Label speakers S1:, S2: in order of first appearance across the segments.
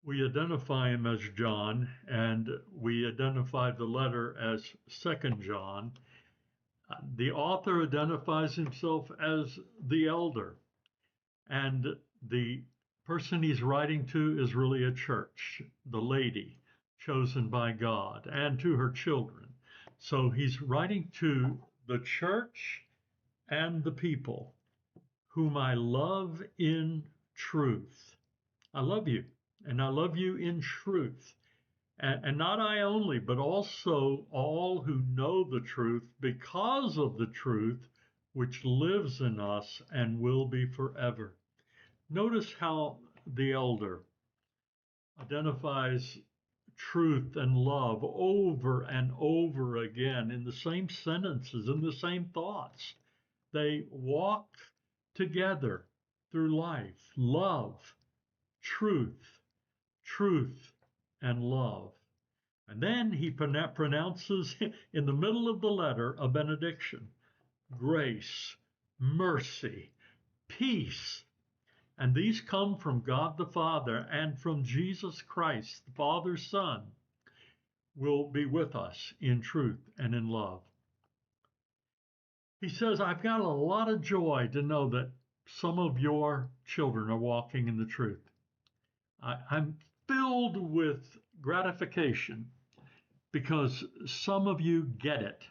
S1: We identify him as John, and we identify the letter as Second John. The author identifies himself as the elder, and the person he's writing to is really a church, the lady chosen by God, and to her children. So he's writing to the church and the people whom I love in truth. I love you, and I love you in truth. And not I only, but also all who know the truth because of the truth which lives in us and will be forever. Notice how the elder identifies truth and love over and over again in the same sentences, in the same thoughts. They walk together through life. Love, truth, truth, and love. And then he pronounces in the middle of the letter a benediction: grace, mercy, peace. And these come from God the Father and from Jesus Christ, the Father's Son, will be with us in truth and in love. He says, I've got a lot of joy to know that some of your children are walking in the truth. I'm filled with gratification because some of you get it.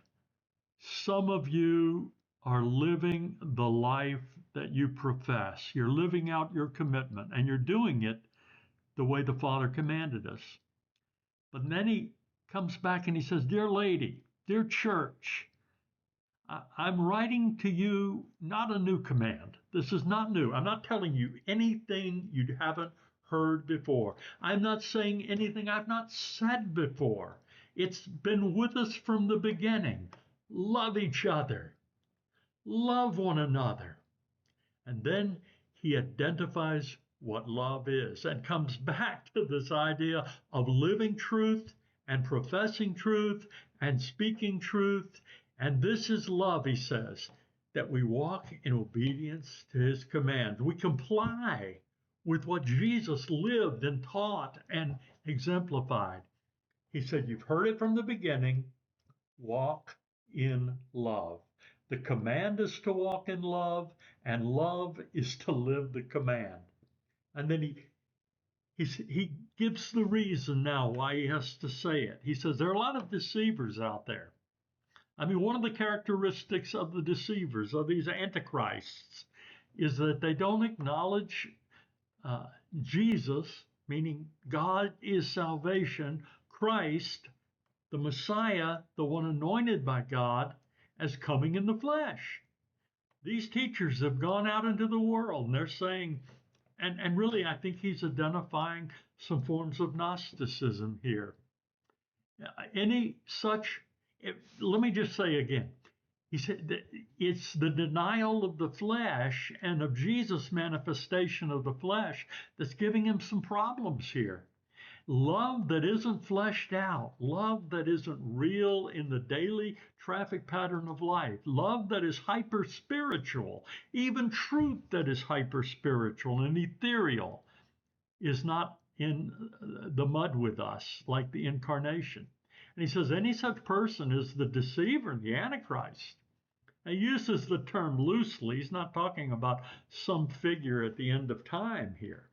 S1: Some of you are living the life that you profess. You're living out your commitment, and you're doing it the way the Father commanded us. But then he comes back and he says, Dear lady, dear church, I'm writing to you not a new command. This is not new. I'm not telling you anything you haven't heard before. I'm not saying anything I've not said before. It's been with us from the beginning. Love each other. Love one another. And then he identifies what love is and comes back to this idea of living truth and professing truth and speaking truth. And this is love, he says, that we walk in obedience to his commands. We comply with what Jesus lived and taught and exemplified. He said, You've heard it from the beginning, walk in love. The command is to walk in love, and love is to live the command. And then he gives the reason now why he has to say it. He says there are a lot of deceivers out there. I mean, one of the characteristics of the deceivers, of these antichrists, is that they don't acknowledge Jesus, meaning God is salvation, Christ, the Messiah, the one anointed by God, as coming in the flesh. These teachers have gone out into the world and they're saying, and really, I think he's identifying some forms of Gnosticism here. Any such, let me just say again, he said that it's the denial of the flesh and of Jesus' manifestation of the flesh that's giving him some problems here. Love that isn't fleshed out, love that isn't real in the daily traffic pattern of life, love that is hyper spiritual, even truth that is hyper spiritual and ethereal is not in the mud with us like the incarnation. And he says any such person is the deceiver, the antichrist. He uses the term loosely. He's not talking about some figure at the end of time here.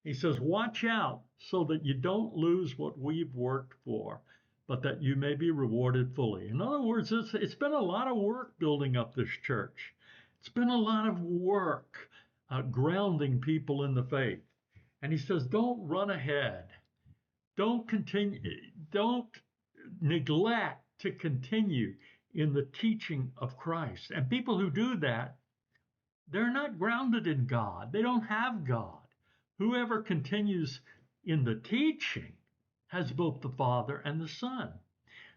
S1: He says, watch out so that you don't lose what we've worked for, but that you may be rewarded fully. In other words, it's been a lot of work building up this church. It's been a lot of work grounding people in the faith. And he says, don't run ahead. Don't continue. Don't neglect to continue in the teaching of Christ. And people who do that, they're not grounded in God. They don't have God. Whoever continues in the teaching has both the Father and the Son.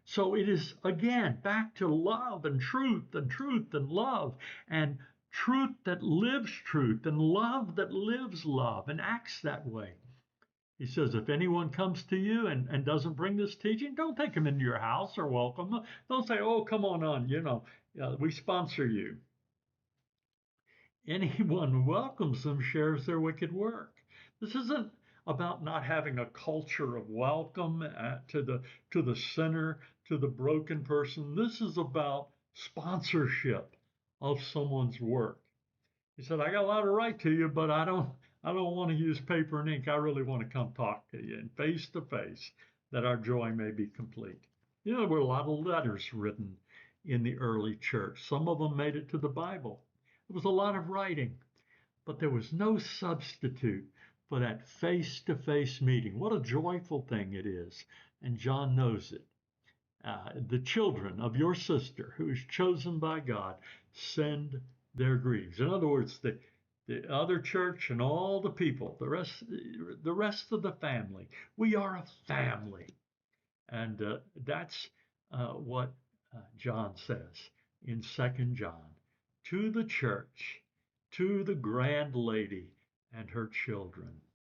S1: So it is, again, back to love and truth and love, and truth that lives truth and love that lives love and acts that way. He says, if anyone comes to you and doesn't bring this teaching, don't take him into your house or welcome them. Don't say, oh, come on, we sponsor you. Anyone who welcomes them shares their wicked work. This isn't about not having a culture of welcome to the sinner, to the broken person. This is about sponsorship of someone's work. He said, I got a lot to write to you, but I don't want to use paper and ink. I really want to come talk to you and face to face that our joy may be complete. You know, there were a lot of letters written in the early church. Some of them made it to the Bible. It was a lot of writing, but there was no substitute for that face to face meeting. What a joyful thing it is. And John knows it. The children of your sister, who is chosen by God, send their greetings. In other words, the other church and all the people, the rest of the family, we are a family. And that's what John says in 2nd John to the church, to the grand lady and her children.